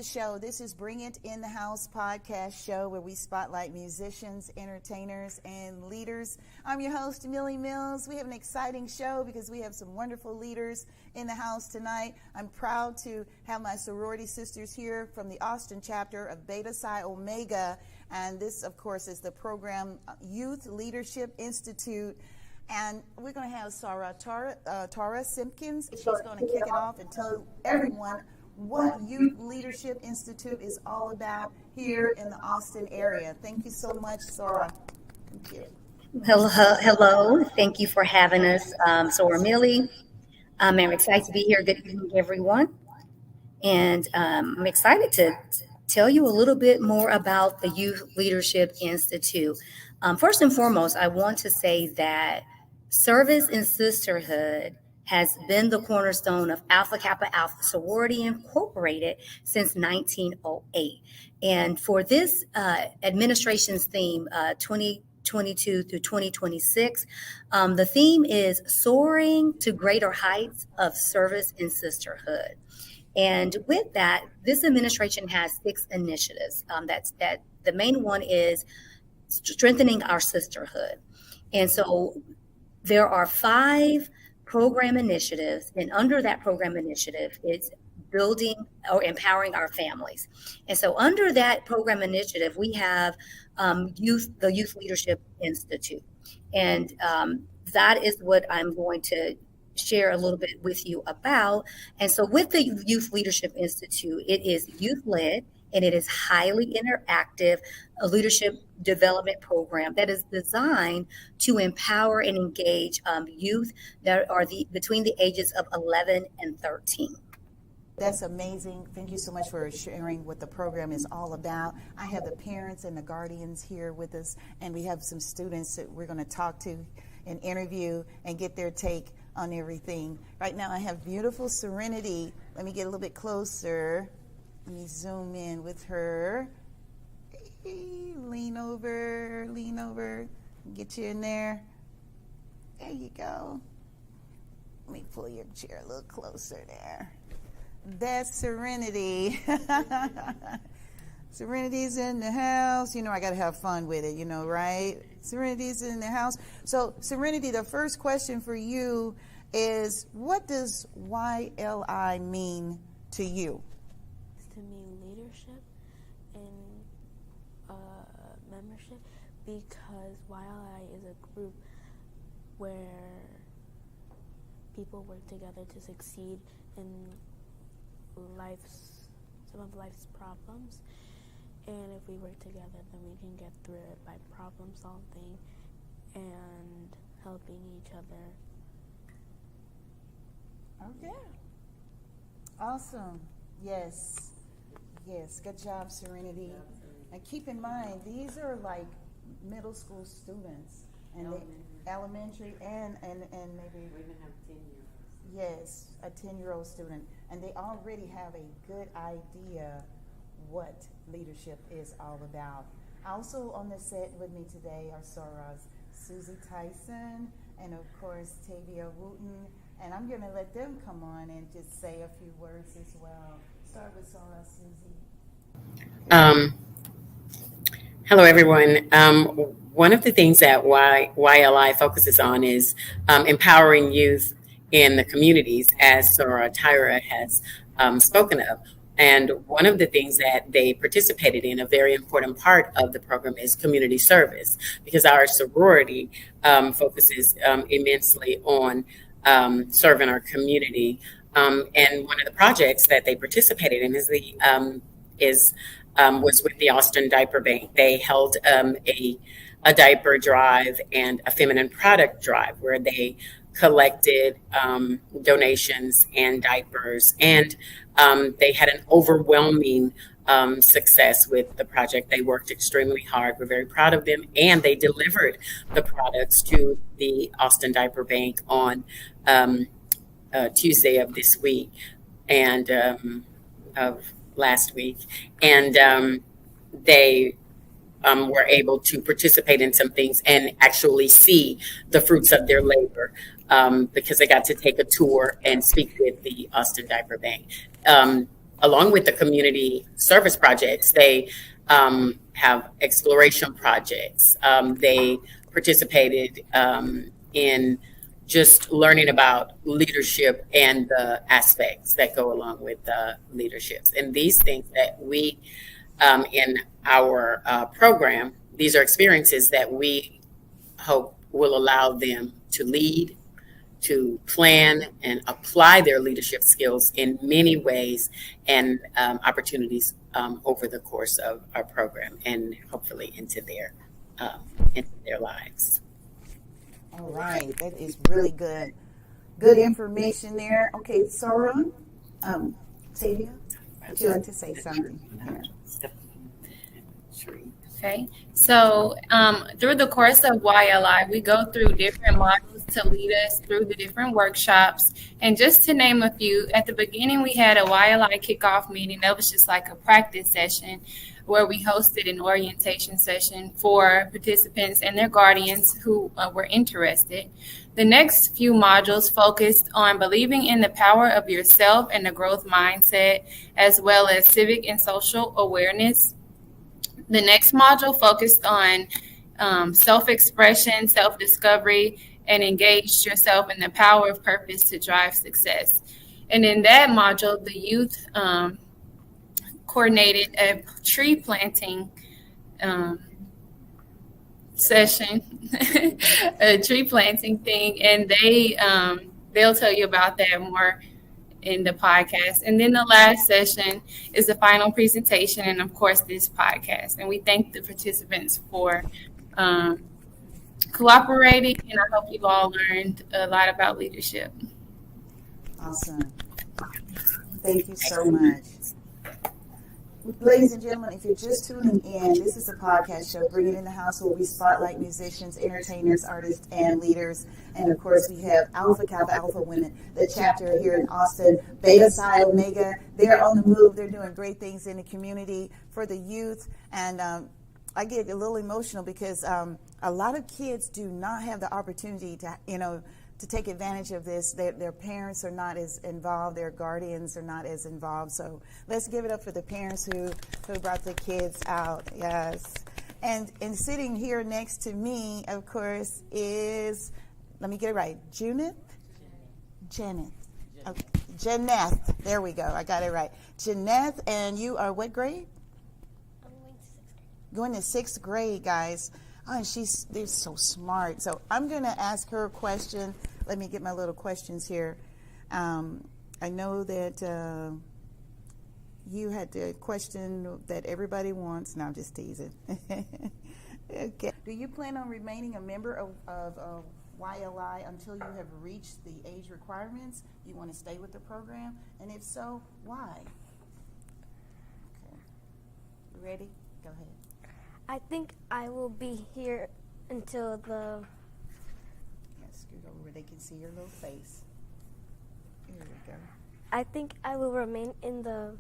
the show. This is Bring It in the House podcast show where we spotlight musicians, entertainers, and leaders. I'm your host, Millie Mills. We have an exciting show because we have some wonderful leaders in the house tonight. I'm proud to have my sorority sisters here from the Austin chapter of Beta Psi Omega. And this, of course, is the program Youth Leadership Institute. And we're going to have Tara Simpkins. She's going to kick it off and tell everyone what Youth Leadership Institute is all about here in the Austin area. Thank you so much, Sora. Thank you. Hello. Thank you for having us, Sora Millie. I'm excited to be here. Good evening, everyone. And I'm excited to tell you a little bit more about the Youth Leadership Institute. First and foremost, I want to say that service and sisterhood has been the cornerstone of Alpha Kappa Alpha Sorority Incorporated since 1908. And for this administration's theme, 2022 through 2026, the theme is Soaring to Greater Heights of Service and Sisterhood. And with that, this administration has 6 initiatives. That the main one is strengthening our sisterhood. And so there are 5 program initiatives, and under that program initiative, it's building or empowering our families. And so under that program initiative, we have the Youth Leadership Institute. And that is what I'm going to share a little bit with you about. And so with the Youth Leadership Institute, it is youth-led, and it is highly interactive, a leadership development program that is designed to empower and engage youth that are between the ages of 11 and 13. That's amazing. Thank you so much for sharing what the program is all about. I have the parents and the guardians here with us, and we have some students that we're going to talk to and interview and get their take on everything. Right now I have beautiful Serenity. Let me get a little bit closer. Let me zoom in with her. Hey, lean over, get you in there. There you go. Let me pull your chair a little closer there. That's Serenity. Serenity's in the house. You know, I got to have fun with it, right? Serenity's in the house. So, Serenity, the first question for you is, what does YLI mean to you? To me, leadership and membership, because YLI is a group where people work together to succeed in some of life's problems. And if we work together, then we can get through it by problem solving and helping each other. Okay. Awesome. Yes. Good job, Serenity. And keep in mind, these are like middle school students, and elementary and maybe we even have 10-year-olds. Yes, a 10-year-old student, and they already have a good idea what leadership is all about. Also on the set with me today are Sora's Susie Tyson and of course Tavia Wooten, and I'm going to let them come on and just say a few words as well. Start with Sora, Susie. Hello, everyone. One of the things that YLI focuses on is empowering youth in the communities, as Sora Tyra has spoken of. And one of the things that they participated in, a very important part of the program, is community service, because our sorority focuses immensely on serving our community. And one of the projects that they participated in was with the Austin Diaper Bank. They held a diaper drive and a feminine product drive where they collected donations and diapers, and they had an overwhelming success with the project. They worked extremely hard. We're very proud of them, and they delivered the products to the Austin Diaper Bank on Tuesday of this week and of last week, and they were able to participate in some things and actually see the fruits of their labor, because they got to take a tour and speak with the Austin Diaper Bank. along with the community service projects, they have exploration projects. They participated in just learning about leadership and the aspects that go along with leaderships. And these things that we, in our program, these are experiences that we hope will allow them to lead, to plan and apply their leadership skills in many ways and opportunities over the course of our program and hopefully into their lives. All right, that is really good. Good information there. Okay, Sora, Tavia, would you like to say something? Okay, so through the course of YLI, we go through different modules to lead us through the different workshops. And just to name a few, at the beginning, we had a YLI kickoff meeting. That was just like a practice session where we hosted an orientation session for participants and their guardians who were interested. The next few modules focused on believing in the power of yourself and the growth mindset, as well as civic and social awareness. The next module focused on self-expression, self-discovery, and engaged yourself in the power of purpose to drive success. And in that module, the youth coordinated a tree planting session, a tree planting thing, and they'll tell you about that more in the podcast. And then the last session is the final presentation and of course this podcast. And we thank the participants for cooperating, and I hope you've all learned a lot about leadership. Awesome. Thank you so much. Ladies and gentlemen, if you're just tuning in, this is a podcast show, Bring It in the House, where we spotlight musicians, entertainers, artists, and leaders. And of course, we have Alpha Kappa Alpha Women, the chapter here in Austin, Beta Psi Omega. They're on the move. They're doing great things in the community for the youth. And I get a little emotional because a lot of kids do not have the opportunity to take advantage of this. Their parents are not as involved. Their guardians are not as involved. So let's give it up for the parents who brought the kids out. Yes. And sitting here next to me, of course, is, let me get it right, Junith? Janeth. Okay. Janeth. There we go. I got it right. Janeth, and you are what grade? I'm going to 6th grade. Going to 6th grade, guys. Oh, and they're so smart. So I'm going to ask her a question. Let me get my little questions here. I know that you had the question that everybody wants. No, I'm just teasing. Okay. Do you plan on remaining a member of YLI until you have reached the age requirements? You want to stay with the program? And if so, why? Okay. You ready? Go ahead. I think I will be here until the... Scoot over where they can see your little face. Here we go. I think I will remain in the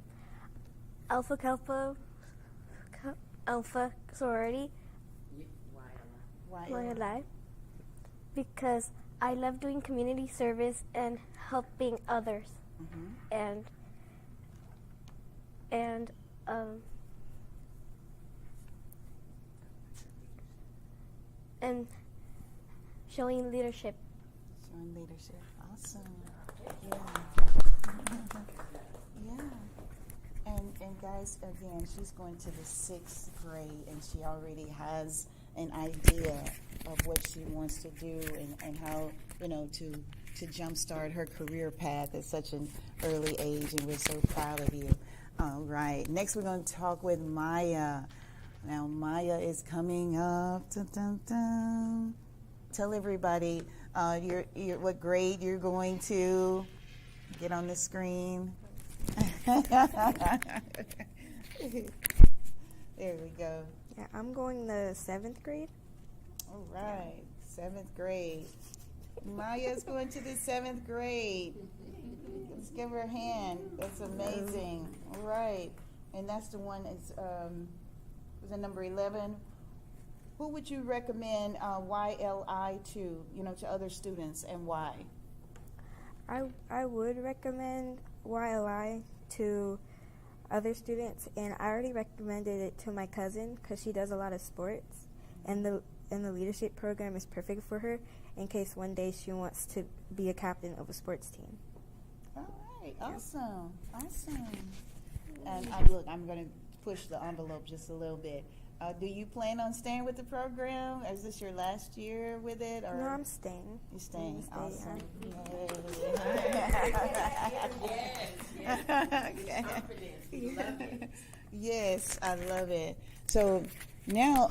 Alpha Kappa Alpha sorority. Why? YLI. Because I love doing community service and helping others. Mm-hmm. And showing leadership. Showing leadership. Awesome. Yeah. Yeah. And guys, again, she's going to the 6th grade, and she already has an idea of what she wants to do and how, to jumpstart her career path at such an early age, and we're so proud of you. All right. Next, we're going to talk with Maya. Now, Maya is coming up. Dun, dun, dun. Tell everybody what grade you're going to. Get on the screen. There we go. Yeah, I'm going to 7th grade. All right, 7th grade. Maya's going to the 7th grade. Let's give her a hand. That's amazing. All right, and that's the one that's was it number 11? Who would you recommend YLI to? To other students, and why? I would recommend YLI to other students, and I already recommended it to my cousin because she does a lot of sports, and the leadership program is perfect for her in case one day she wants to be a captain of a sports team. All right, awesome. And I'm going to push the envelope just a little bit. Do you plan on staying with the program? Is this your last year with it? Or No, I'm staying. You're staying. I'm gonna stay, Awesome. Yes, I love it. So now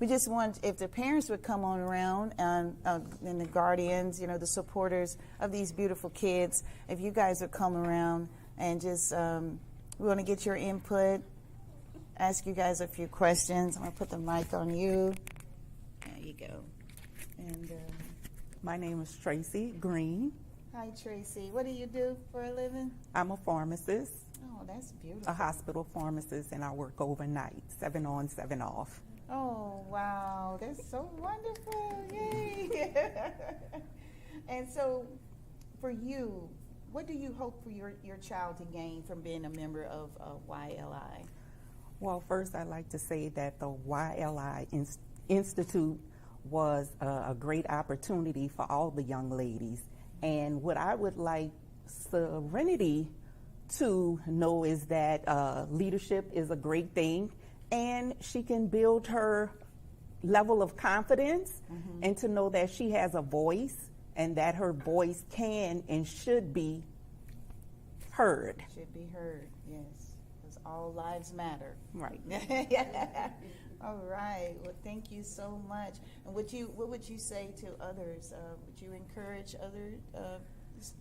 we just want, if the parents would come on around and the guardians, the supporters of these beautiful kids, if you guys would come around and just, we want to get your input, ask you guys a few questions. I'm going to put the mic on you. There you go. And My name is Tracy Green. hi, Tracy. What do you do for a living? I'm a pharmacist, Oh, that's a beautiful. hospital pharmacist, and I work overnight, 7 on, 7 off. Oh, wow. That's so wonderful. Yay. And so for you, what do you hope for your child to gain from being a member of YLI? Well, first, I'd like to say that the YLI Institute was a great opportunity for all the young ladies. And what I would like Serenity to know is that leadership is a great thing, and she can build her level of confidence and to know that she has a voice and that her voice can and should be heard. Should be heard, yes, because all lives matter. Right. All right. Well, thank you so much. And what would you say to others? Would you encourage other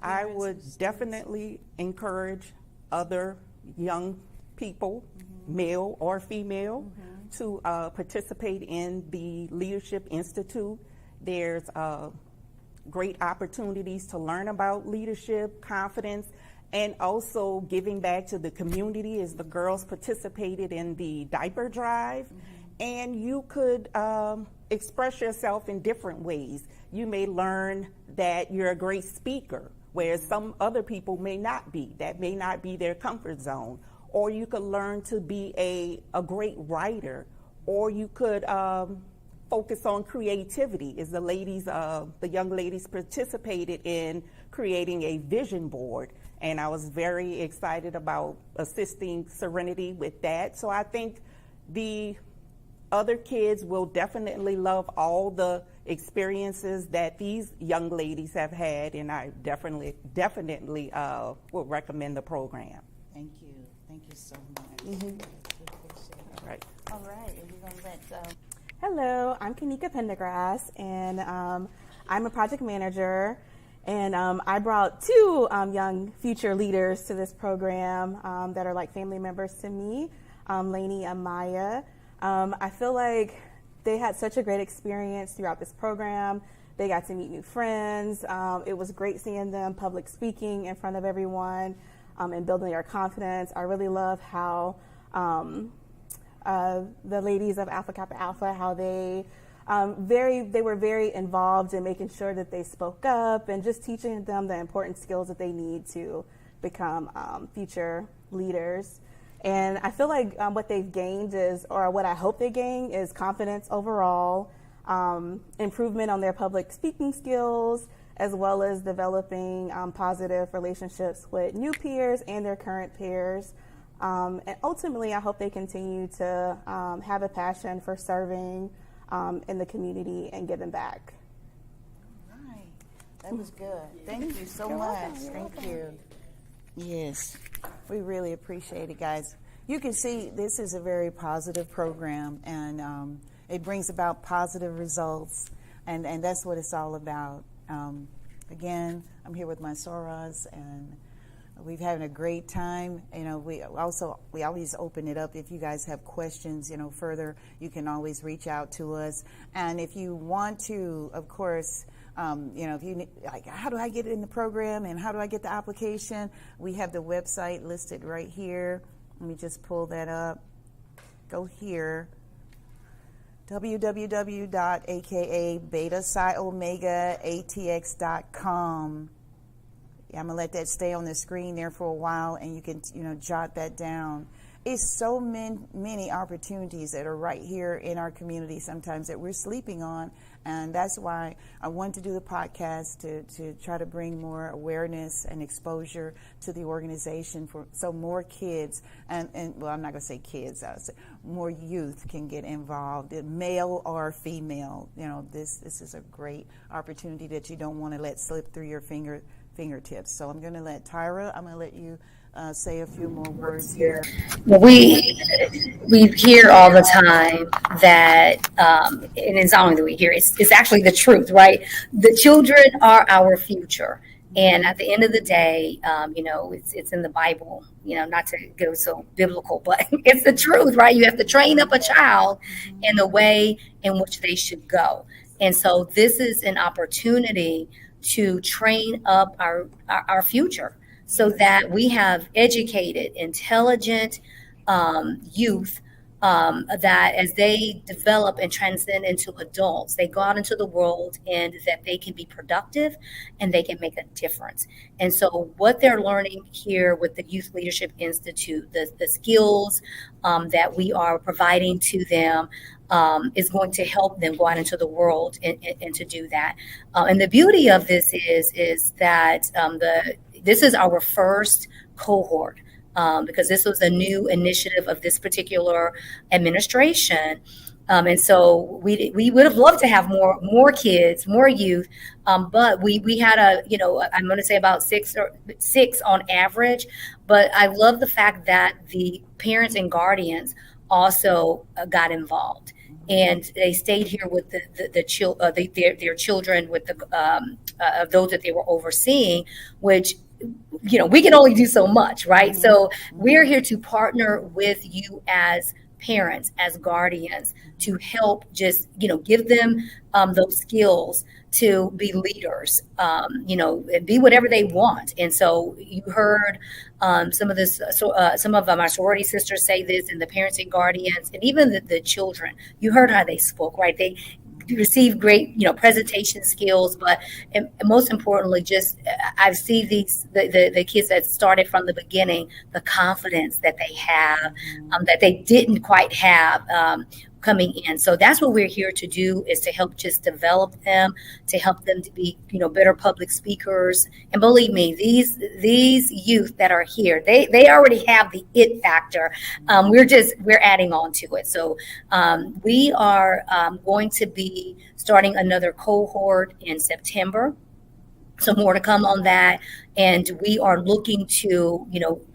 I parents would and students? definitely encourage other young people, male or female, to participate in the Leadership Institute. There's great opportunities to learn about leadership, confidence, and also giving back to the community as the girls participated in the diaper drive. And you could express yourself in different ways. You may learn that you're a great speaker, whereas some other people may not be. That may not be their comfort zone. Or you could learn to be a great writer, or you could focus on creativity, as the young ladies participated in creating a vision board. And I was very excited about assisting Serenity with that. So I think the other kids will definitely love all the experiences that these young ladies have had, and I definitely will recommend the program. Thank you. Thank you so much. We appreciate it. Right. All right. And we're going to let Hello, I'm Kanika Pendergrass, and I'm a project manager. And I brought two young future leaders to this program that are like family members to me, Lainey and Maya. I feel like they had such a great experience throughout this program. They got to meet new friends. It was great seeing them public speaking in front of everyone and building their confidence. I really love how the ladies of Alpha Kappa Alpha, how they were very involved in making sure that they spoke up and just teaching them the important skills that they need to become future leaders. And I feel like what they've gained or what I hope they gain is confidence overall, improvement on their public speaking skills, as well as developing positive relationships with new peers and their current peers. And ultimately, I hope they continue to have a passion for serving in the community and giving back. All right. That was good. Thank you so much. Thank you. Yes. We really appreciate it, guys. You can see this is a very positive program, and it brings about positive results, and that's what it's all about. Again, I'm here with my Soras, and we've had a great time. We always open it up. If you guys have questions, further, you can always reach out to us. And if you want to, of course, if you like, how do I get in the program and how do I get the application? We have the website listed right here. Let me just pull that up. Go here. www.akabeta-psi-omega-atx.com. I'm gonna let that stay on the screen there for a while, and you can, jot that down. It's so many opportunities that are right here in our community sometimes that we're sleeping on, and that's why I wanted to do the podcast to try to bring more awareness and exposure to the organization so more kids and well, I'm not going to say kids, I would say more youth can get involved, male or female. This is a great opportunity that you don't want to let slip through your fingertips. So I'm going to let Tyra, I'm going to let you say a few more words here. Well, we hear all the time that, and it's not only that we hear, it's actually the truth, right? The children are our future. And at the end of the day, it's in the Bible, not to go so biblical, but it's the truth, right? You have to train up a child in the way in which they should go. And so this is an opportunity to train up our future, so that we have educated, intelligent youth that as they develop and transcend into adults, they go out into the world and that they can be productive and they can make a difference. And so what they're learning here with the Youth Leadership Institute, the skills that we are providing to them is going to help them go out into the world and to do that. And the beauty of this is that this is our first cohort, because this was a new initiative of this particular administration. And so we would have loved to have more kids, more youth, but we had I'm going to say about six on average. But I love the fact that the parents and guardians also got involved. And they stayed here with their children, with the those that they were overseeing, which we can only do so much, right? So we're here to partner with you as parents, as guardians, to help just give them those skills to be leaders, and be whatever they want. And so you heard some of my sorority sisters say this, and the parents and guardians, and even the children. You heard how they spoke, right? They received great, presentation skills, but and most importantly, just I see the kids that started from the beginning, the confidence that they have, that they didn't quite have coming in. So that's what we're here to do, is to help just develop them, to help them to be, better public speakers. And believe me, these youth that are here, they already have the it factor. We're adding on to it. So we are going to be starting another cohort in September. So more to come on that. And we are looking to,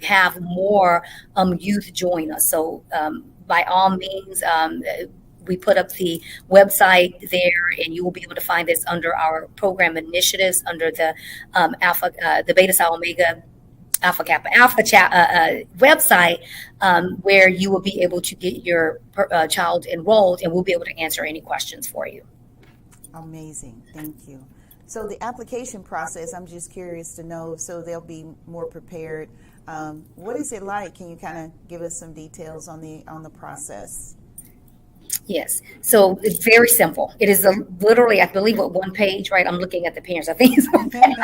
have more youth join us. So by all means, we put up the website there, and you will be able to find this under our program initiatives under the the Beta Psi Omega Alpha Kappa Alpha website, where you will be able to get your child enrolled, and we'll be able to answer any questions for you. Amazing. Thank you. So the application process, I'm just curious to know, so they'll be more prepared. What is it like? Can you kind of give us some details on the process? Yes. So it's very simple. It is literally, I believe, one page, right? I'm looking at the parents. I think it's one page.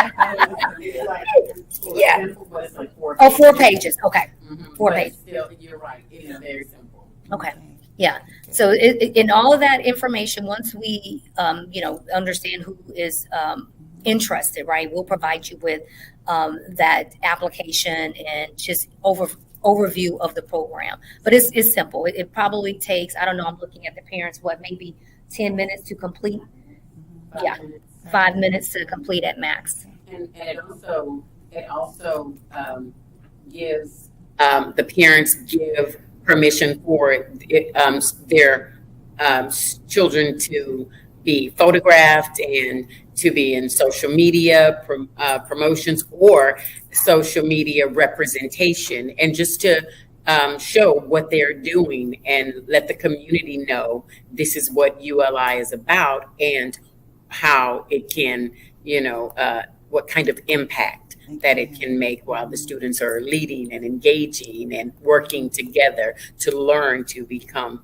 Yeah. Like 4 pages. 4 pages. Okay. Mm-hmm. 4 pages. Still, you're right. It is very simple. Okay. Yeah. So in all of that information, once we, understand who is interested, right, we'll provide you with that application and just overview of the program. But it's simple. It probably takes, I don't know, I'm looking at the parents, maybe 10 minutes to complete? 5 minutes to complete at max. And it also gives the parents give permission for their children to be photographed and to be in social media promotions or social media representation, and just to show what they're doing and let the community know this is what ULI is about and how it can, what kind of impact that it can make while the students are leading and engaging and working together to learn to become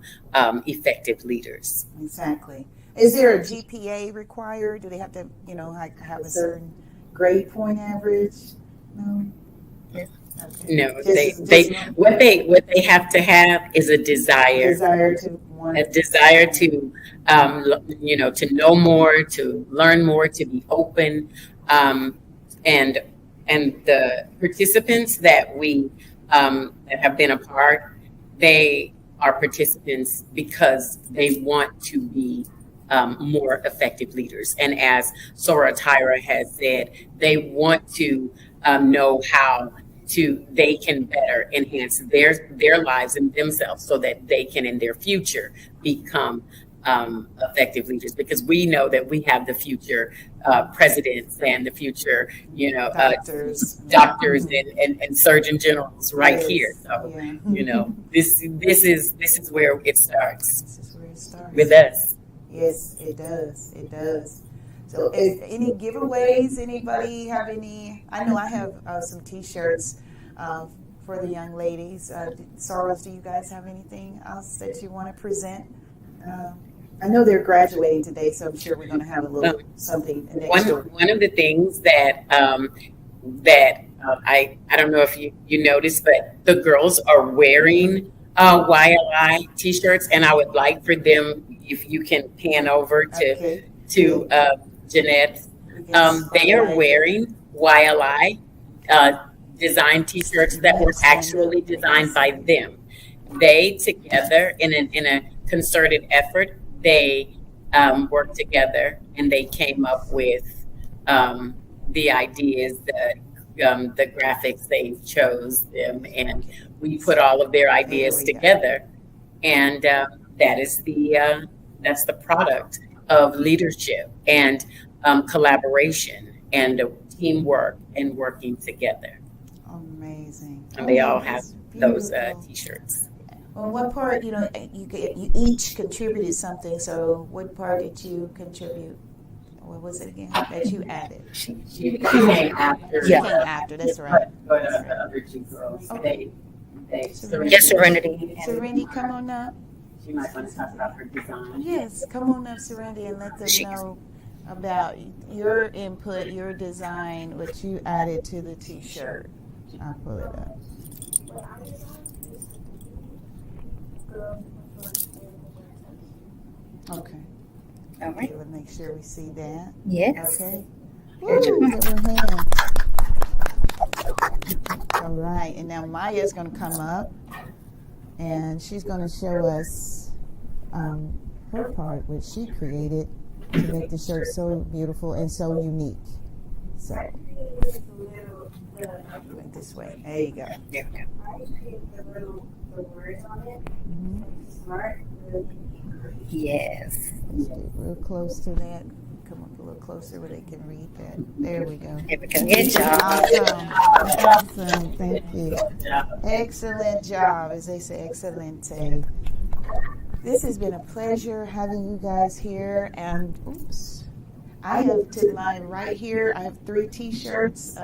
effective leaders. Exactly. Is there a GPA required? Do they have to, have a certain grade point average? No. No, Just- what they have to have is a desire to want. a desire to, to know more, to learn more, to be open, and the participants that we that have been a part, they are participants because they want to be more effective leaders. And as Sora Tyra has said, they want to know how they can better enhance their lives and themselves so that they can in their future become effective leaders, because we know that we have the future presidents and the future doctors and surgeon generals right here. So this is where it starts. This is where it starts. With us. Yes, it does. It does. So, any giveaways? Anybody have any? I know I have some T-shirts for the young ladies. Soros, do you guys have anything else that you want to present? I know they're graduating today, so I'm sure we're going to have a little something. One of the things that I don't know if you noticed, but the girls are wearing YLI T-shirts, and I would like for them, if you can pan over to Jeanette. They are wearing YLI design T-shirts that were actually designed by them. They together in a concerted effort, they worked together and they came up with the ideas, the graphics. They chose them, and we put all of their ideas together, and that's the product of leadership and collaboration and teamwork and working together. Amazing. And they all have those T-shirts. Well, what part, you each contributed something. So what part did you contribute? What was it again that you added? She came after. She came after, that's right. But the other two girls, Okay. Yes, Serenity. Serenity, come on up. She might want to talk about her design. Yes, come on up, Serenity, and let them know about your input, your design, what you added to the T-shirt. I'll pull it up. Okay. All right. Let's make sure we see that. Yes. Okay. Woo, give her a hand. All right, and now Maya's going to come up, and she's going to show us her part, what she created to make the shirt so beautiful and so unique. So, went this way. There you go. There we go. Yes. Let's get real close to that. Come up a little closer where they can read that. There we go. Here we go. Good job. Awesome. Thank you. Excellent job, as they say, excellente. This has been a pleasure having you guys here. And I have to my right here, I have 3 T-shirts.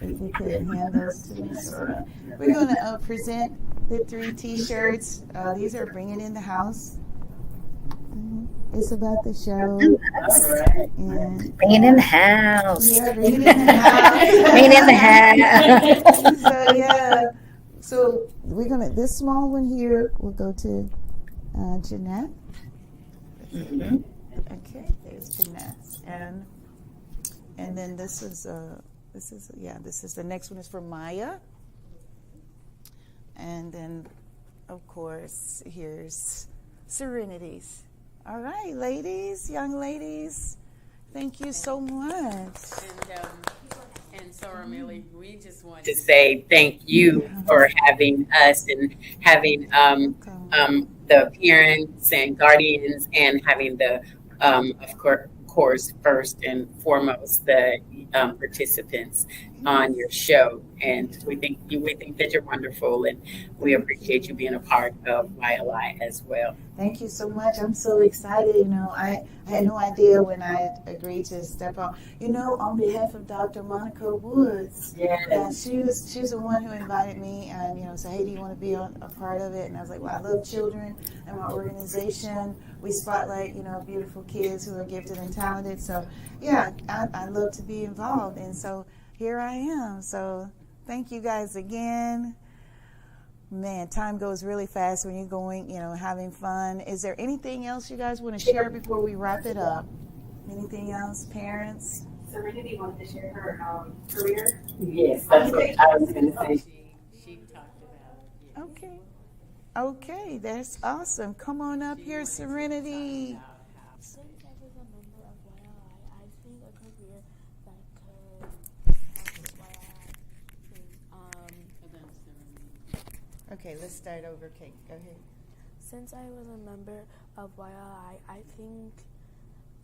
If you could hand those to me. So we're going to present the 3 T-shirts. These are Bringing in the House. It's about the show. And Bringing in the house. yeah, Bringing in the House. Bringing in the house. So yeah. So we're gonna, this small one here will go to Jeanette. Okay, there's Jeanette, and then this is the next one is for Maya, and then of course here's Serenity's. All right, ladies, young ladies, thank you so much. And Sora Millie, we just want to say thank you for having us and having the parents and guardians, and having the of course first and foremost the participants on your show. And we think that you're wonderful, and we appreciate you being a part of YLI as well. Thank you so much. I'm so excited. I had no idea when I agreed to step on. On behalf of Dr. Monica Woods, she was the one who invited me and said, "Hey, do you want to be a part of it?" And I was like, "Well, I love children, and my organization we spotlight beautiful kids who are gifted and talented. So yeah, I love to be involved." And so here I am. So thank you guys again. Man, time goes really fast when you're going, having fun. Is there anything else you guys want to share before we wrap it up? Anything else, parents? Serenity wanted to share her career. Yes, that's what I was going to say. She talked about. Okay, that's awesome. Come on up here, Serenity. Since I was a member of YLI, I think a career that could Okay, let's start over. Kate, go ahead. Since I was a member of YLI, I think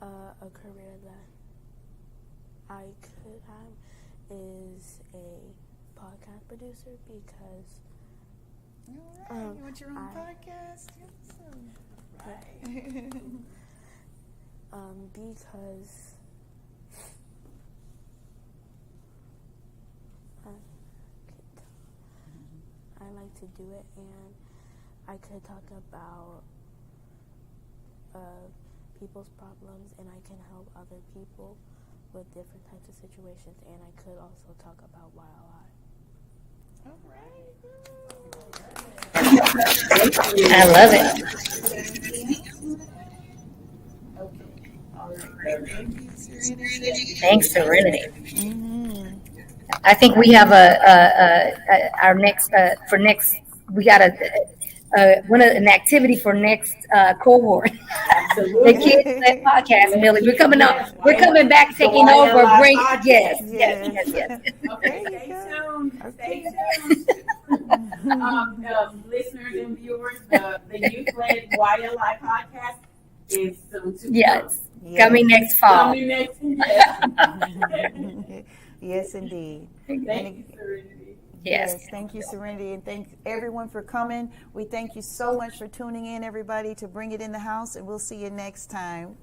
a career that I could have is a podcast producer because All right, you want your own podcast? Awesome. Right. because I like to do it, and I could talk about people's problems, and I can help other people with different types of situations, and I could also talk about YLI. All right. I love it. Okay. All right. Thank you, Serenity. Thanks, Serenity. Mm-hmm. I think we have our next we got an activity for next cohort. The Kids Led Podcast, Millie. We're coming up. We're coming back, taking over. Bring yes. Okay, stay tuned. Listeners and viewers, the Youth-Led YLI podcast is soon to Yes. Coming next fall. Coming next. Yes, indeed. Thank you, Serenity. Yes. Thank you, Serenity, and thank everyone for coming. We thank you so much for tuning in, everybody, to Bring It in the House, and we'll see you next time.